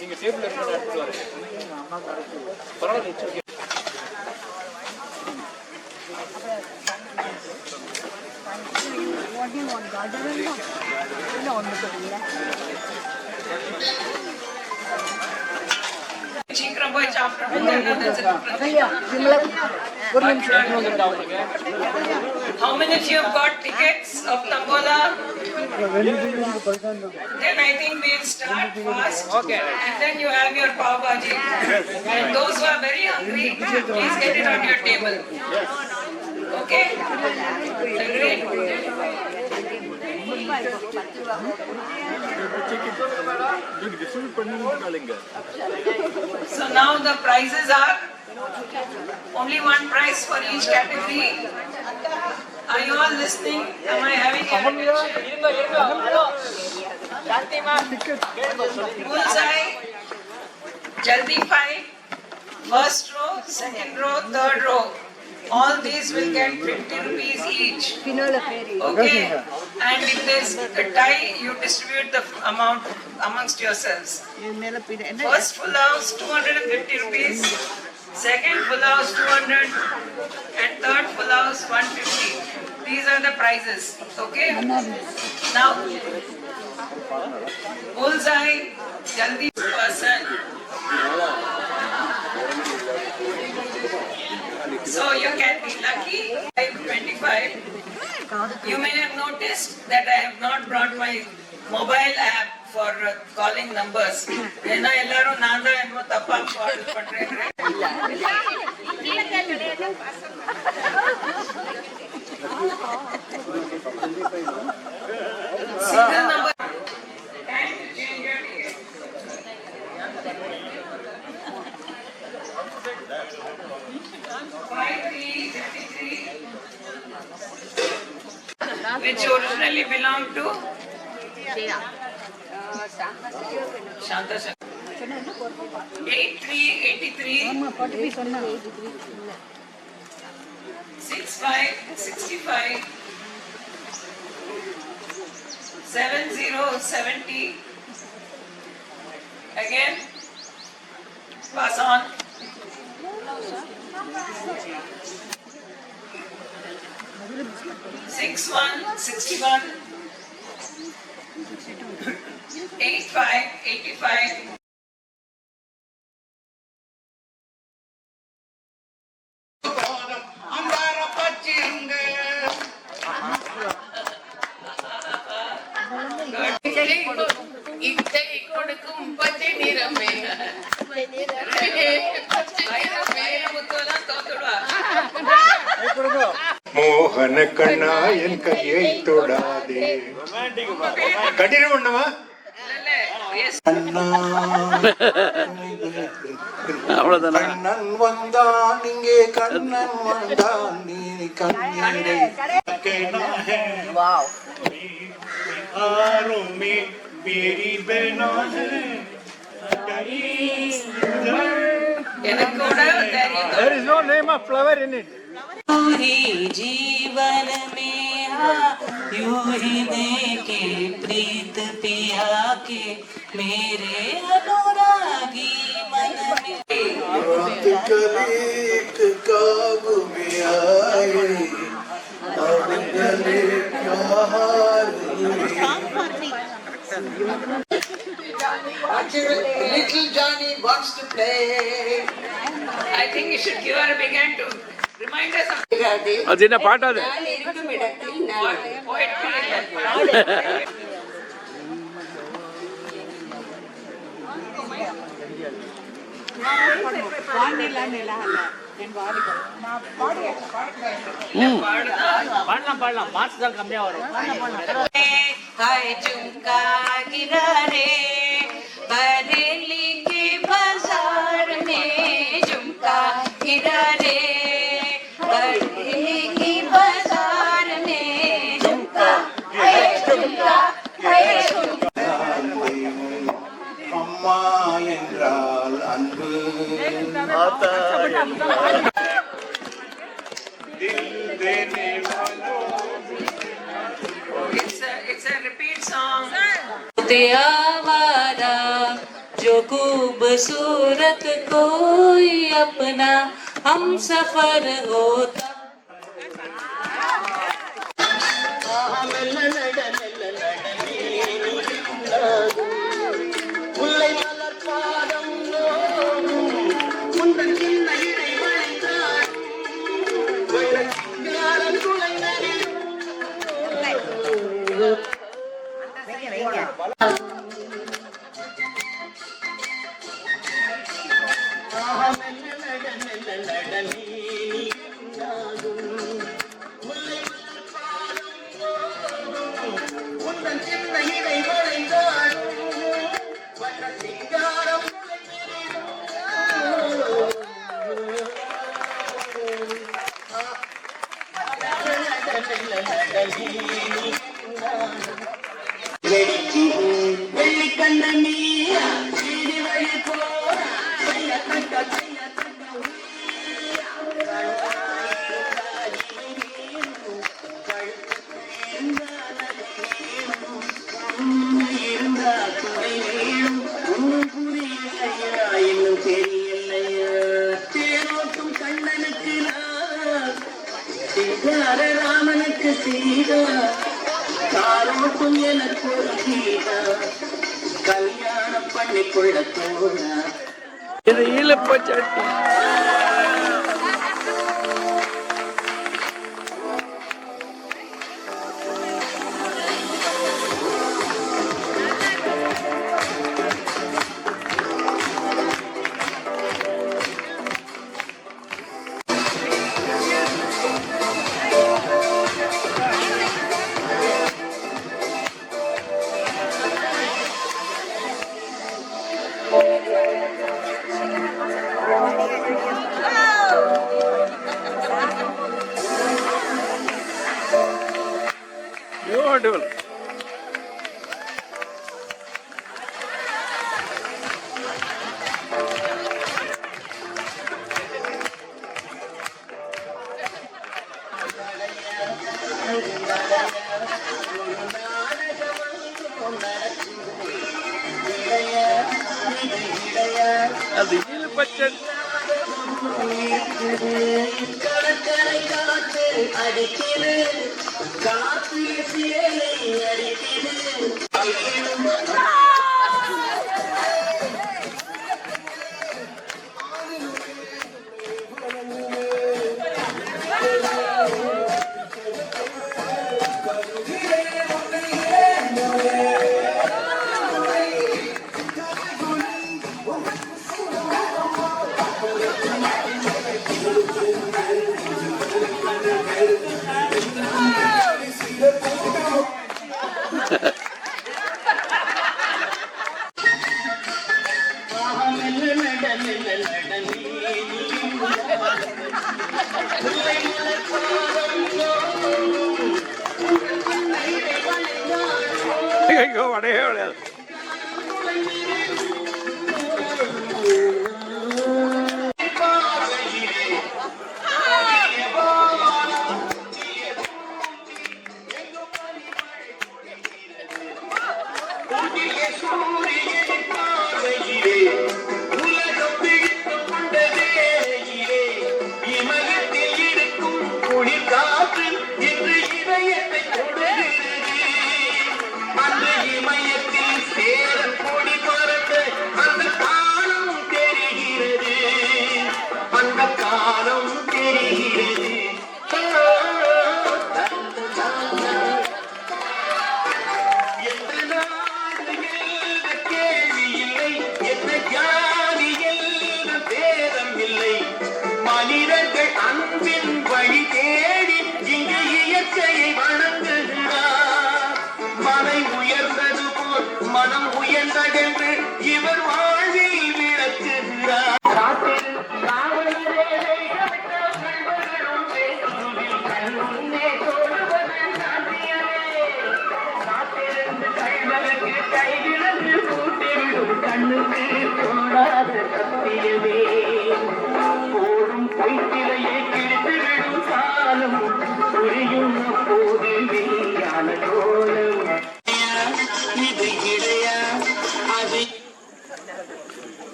நீங்க டேபிள் எடுத்துட்டு வரேன் பரவாயில்ல. How many of you have got tickets of Tambola? Then I think we'll start fast. Okay. And then you have your pav bhaji. And those who are very hungry, please get it on your table. Okay? Great. So now the prizes are only one prize for each category. Are you all listening? Am I having your attention? Bullseye, Jaldi fight, first row, second row, third row. All these will get 50 rupees each. Okay? And if there's a tie, you distribute the amount amongst yourselves. First full house, 250 rupees. Second full house, 200. And third full house, 150. These are the prizes. Okay? Now, bullseye, Jaldi person. So you can be lucky. 25. You may have noticed that I have not brought my mobile app for calling numbers. Ena ellaru nanda enmo tappa call pandrenge. Single number. Time to change your ticket. Which originally belonged to Shanta Shakti. 8383 6565 7070. Again, pass on. 6161 8585. மோகன கண்ணா என் கையை தொடாதே கடினம் பண்ணவா கண்ணன் வந்தான் இங்கே கண்ணன் வந்தான் நீ கண்ணீரை मेरी बहना है There is no name of flower in it. जीवन में यूं ही देखे प्रीत पिया के मेरे अनुरागी मन में काबू में आए अब गले क्या हार Little Johnny wants to play. I think you should give her a big hand to remind us of Adina part of it. poetry. பாடலாம் மார்க்ஸ் தான் கம்மியா வரும். हाय झुमका गिरा रे बरेली के बाजार में झुमका गिरा रे बरेली के बाजार में झुमका है झुमका है झुमका அம்மா என்றால் அன்பு होते आवारा जो खूबसूरत कोई अपना हम सफर होता ராமனுக்கு சீதா காரோட்டும் எனக்கு ஒரு கீதா கல்யாணம் பண்ணிக்கொள்ள தோணா இது ஈழப்பச்சாட்டி. Beautiful. அது ஈழப்பச்சன். கடற்கரை காத்து அடிக்கிறது காத்து சேலை அடிக்கிறது ஐயோ அடையே விளையாது. மனிதர்கள் அன்பின் வழி தேடி இங்கு இயற்கையை வணங்குகிறார். மனை உயர்ந்தது போல் மனம் உயர்ந்ததென்று இவர் வாழ்வில் விளக்குகிறார். கண்ணுக்கு தோடாத சத்தியமே போடும் பொய்த்திரையை கிழித்து விடும் காலம் புரியும் போது மெய்யான கோலம் இது இடையா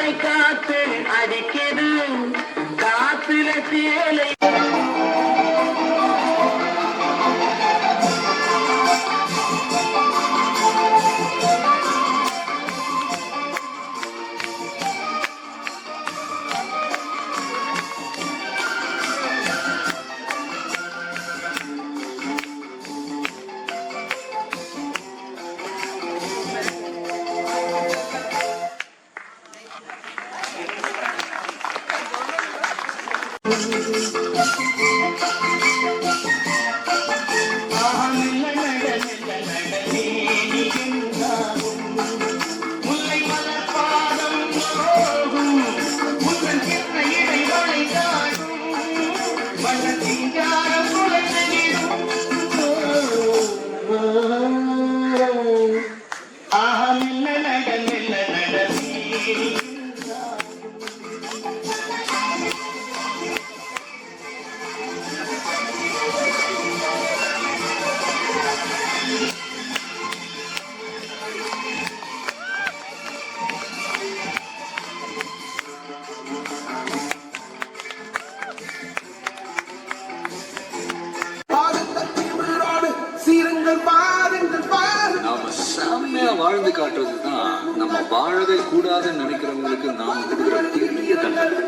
மலை காத்து அடிக்குது காத்துல சேலை நாம செம்மையா வாழ்ந்து காட்டுறதுதான் நம்ம வாழவே கூடாதுன்னு நினைக்கிறவங்களுக்கு நாம கொடுக்குற பெரிய தண்டனை.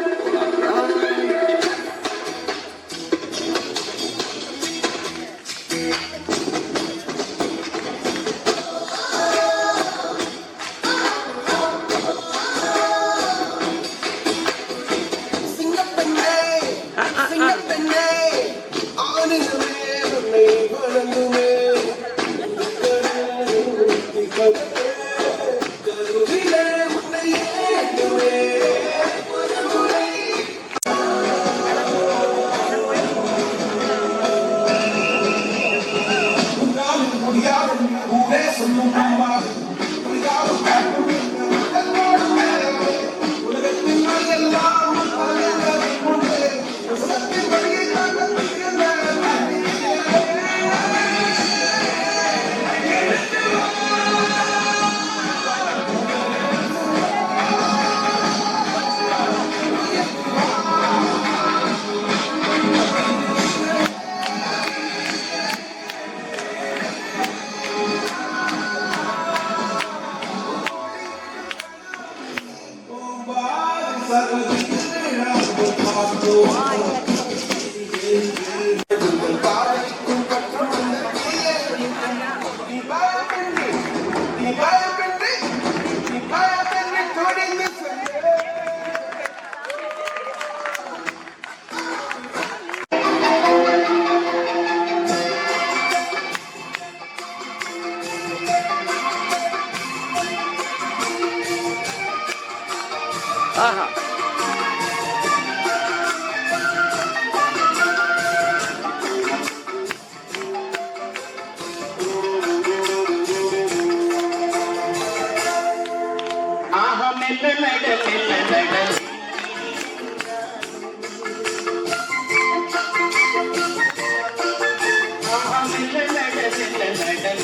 ஆஹா மெல்ல நட மெல்ல நட மெல்ல நட மெல்ல நட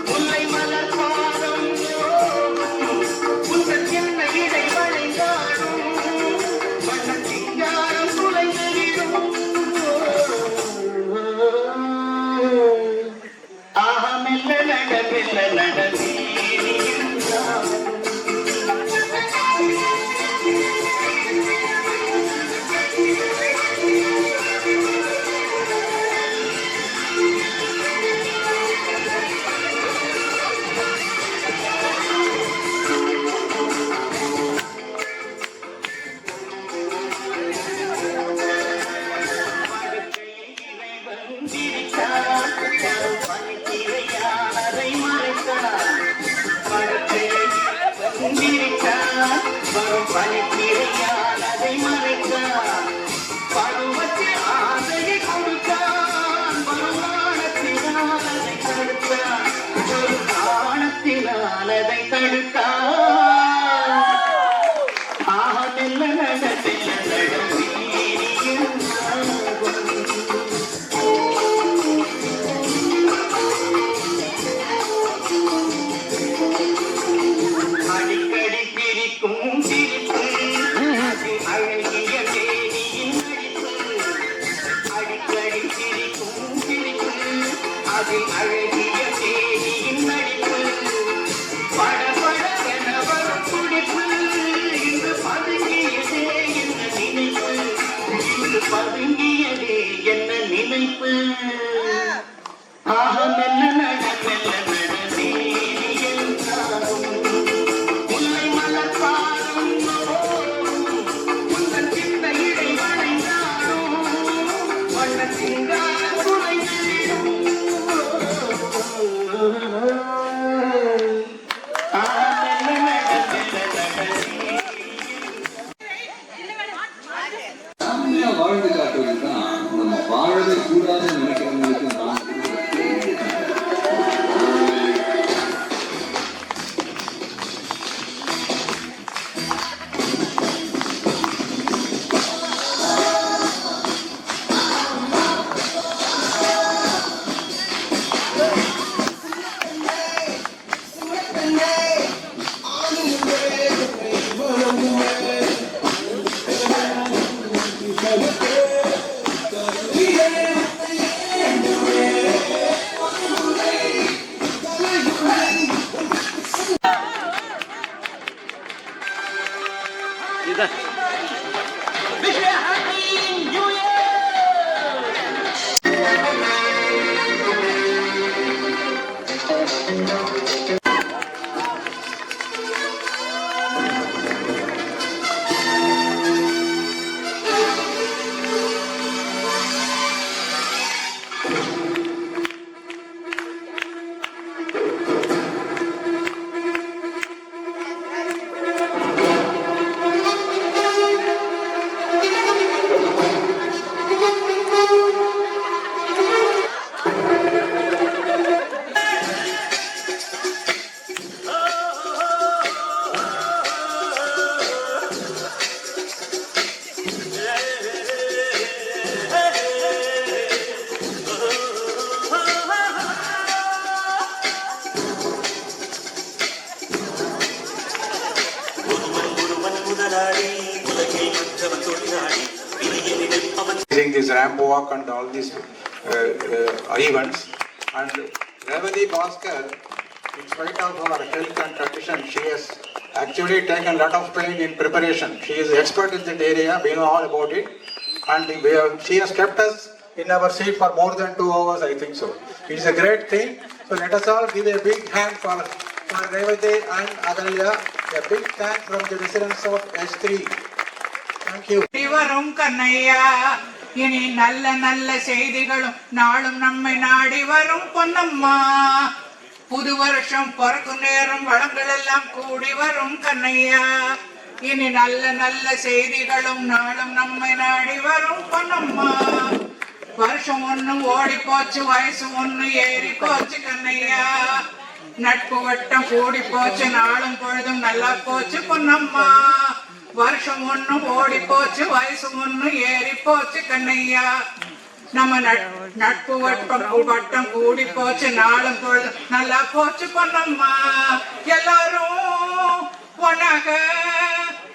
முல்லை மலர் பாதம் உங்கள் என்ன இடை வளைந்தாடும் வண்ண சிங்காரம் துளைந்திடும் ஆஹா மெல்ல நட மெல்ல நட பனித்திரையால் அதை மறைத்தான் பருவத்தில் ஆசையை கொடுத்தான் வருமானத்தினால் அதை தடுத்தான் ஒரு நாணத்தினால் அதை தடுத்தான் ஆமெல்ல நடத்தில் நடவீரியும் இதான் Wish you a happy New Year! This ramp walk and all these events, and Revati Bhaskar, in spite of her health and tradition, she has actually taken a lot of pain in preparation. She is expert in that area, we know all about it, and she has kept us in our seat for more than 2 hours, I think so. It is a great thing. So let us all give a big hand for Revati and Agalya. A big thank from the residents of S3. Thank you. வரும் கண்ணையா, இனி நல்ல நல்ல செய்திகளும் நாளும் நம்மை நாடி வரும் பொன்னம்மா. புது வருஷம் பிறக்கும் நேரம் வளங்கள் எல்லாம் கூடி வரும் கண்ணையா, இனி நல்ல நல்ல செய்திகளும் நாளும் நம்மை நாடி வரும் பொன்னம்மா. வருஷம் ஒண்ணு ஓடி போச்சு, வயசு ஒண்ணு ஏறி போச்சு கண்ணையா, நட்பு வட்டம் கூடி போச்சு, நாளும் பொழுதும் நல்லா போச்சு பொன்னம்மா. வருஷம் ஒண்ணு ஓடி போச்சு, வயசு ஒண்ணு ஏறி போச்சு கண்ணையா, நம்ம நட்பு வட்டம் கூடி போச்சு, நாளும் பொழுதும் நல்லா போச்சு பொன்னம்மா. எல்லாரும் ஒன்னாக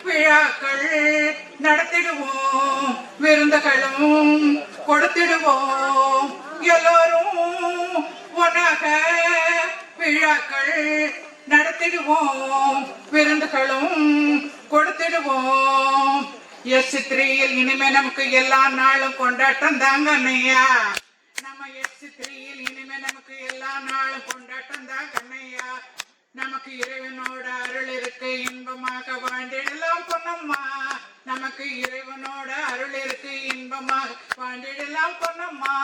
விழாக்கள் நடத்திடுவோம், விருந்துகளும் கொடுத்திடுவோம். எல்லாரும் ஒன்னாக விழாக்கள் நடத்திடுவோம், விருந்துகளும் கொடுத்திடுவோம். S3யில் இனிமே நமக்கு எல்லா நாளும் கொண்டாட்டம் தாங்க அண்ணையா. நம்ம S3யில் இனிமே நமக்கு எல்லா நாளும் கொண்டாட்டம் தான் கண்ணையா. நமக்கு இறைவனோட அருள் இருக்கு, இன்பமாக வாழ்ந்திடலாம் பொன்னம்மா. நமக்கு இறைவனோட அருள் இருக்கு, இன்பமாக வாழ்ந்திடலாம் பொன்னம்மா.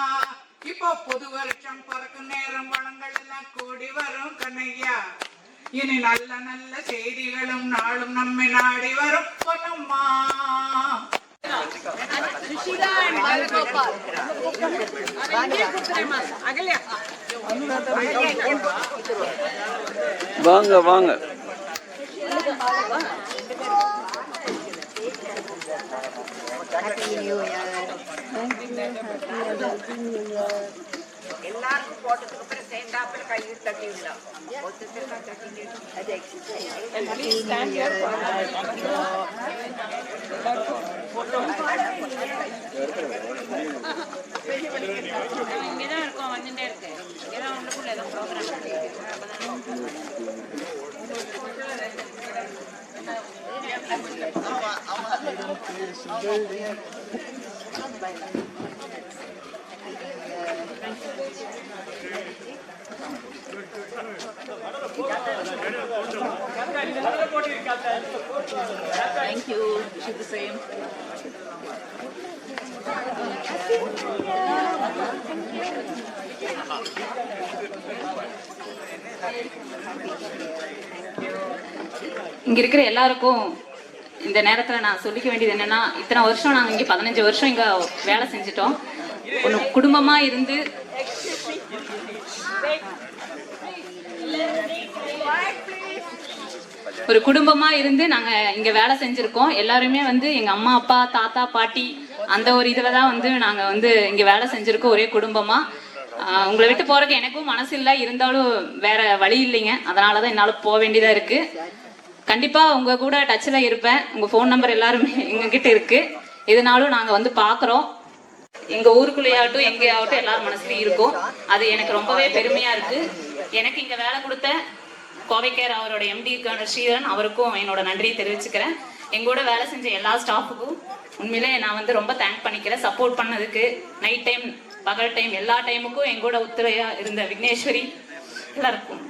இப்போ புது வருஷம் பிறக்கும் நேரம் வளங்கள் எல்லாம் கூடி வரும் கண்ணையா, இனி நல்ல நல்ல செய்திகளும் நாளும் நம்மை நாடி வரும் பொன்னம்மா. வாங்க வாங்க. எல்லாருக்கும் போட்டதுக்கு அப்புறம் சேர்ந்தாப்புல கையை தட்டி விடலாம். இங்கதான் இருக்கும், வந்துட்டே இருக்கு. ஏன்னா ஒன்றுக்குள்ள ஏதோ program. Thank you. Wish you the same. இங்க இருக்கிற எல்லாருக்கும் இந்த நேரத்துல நான் சொல்லிக்க வேண்டியது என்னன்னா, இத்தனை வருஷம் நாங்க இங்க 15 வருஷம் இங்க வேலை செஞ்சுட்டோம். ஒரு குடும்பமா இருந்து நாங்க இங்க வேலை செஞ்சிருக்கோம். எல்லாருமே வந்து எங்க அம்மா அப்பா தாத்தா பாட்டி அந்த ஒரு இதுல தான் வந்து நாங்க வந்து இங்க வேலை செஞ்சிருக்கோம் ஒரே குடும்பமா. உங்களை விட்டு போறதுக்கு எனக்கும் மனசு இல்லை, இருந்தாலும் வேற வழி இல்லைங்க. அதனாலதான் என்னால போக வேண்டியதா இருக்கு. கண்டிப்பா உங்க கூட டச்ல இருப்பேன். உங்க போன் நம்பர் எல்லாருமே எங்க கிட்ட இருக்கு. இதனாலும் நாங்க வந்து பாக்குறோம். எங்க ஊருக்குள்ளேயாகட்டும் எங்கேயாகட்டும் எல்லாரும் மனசுலயும் இருக்கும். அது எனக்கு ரொம்பவே பெருமையா இருக்கு. எனக்கு இங்க வேலை கொடுத்த கோவைக்கேர் அவரோட MD ஸ்ரீதரன் அவருக்கும் என்னோட நன்றியை தெரிவிச்சுக்கிறேன். எங்கூட வேலை செஞ்ச எல்லா ஸ்டாஃபுக்கும் உண்மையிலே நான் வந்து ரொம்ப தேங்க் பண்ணிக்கிறேன். சப்போர்ட் பண்ணதுக்கு, நைட் டைம் பகல் டைம் எல்லா டைமுக்கும் எங்கூட ஒத்துழையா இருந்த விக்னேஸ்வரி எல்லாருக்கும்.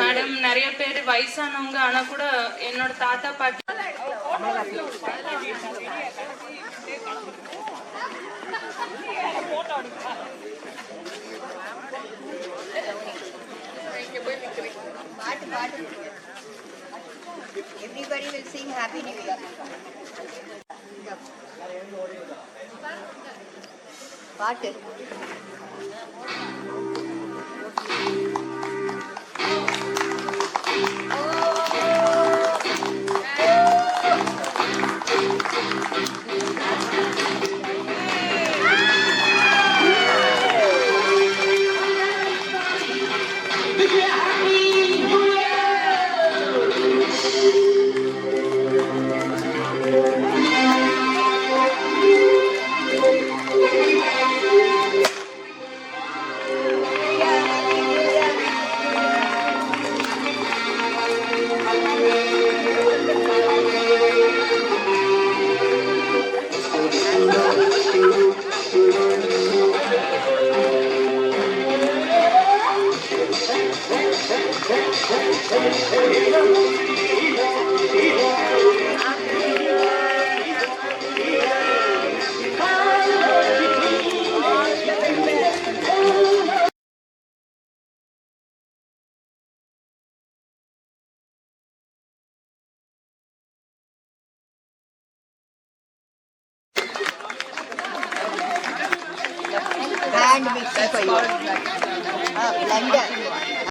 மேடம், நிறைய பேர் வயசானவங்க, ஆனா கூட என்னோட தாத்தா பாட்டி Everybody will sing Happy New Year. பாட்டு and mixing for you. Blender.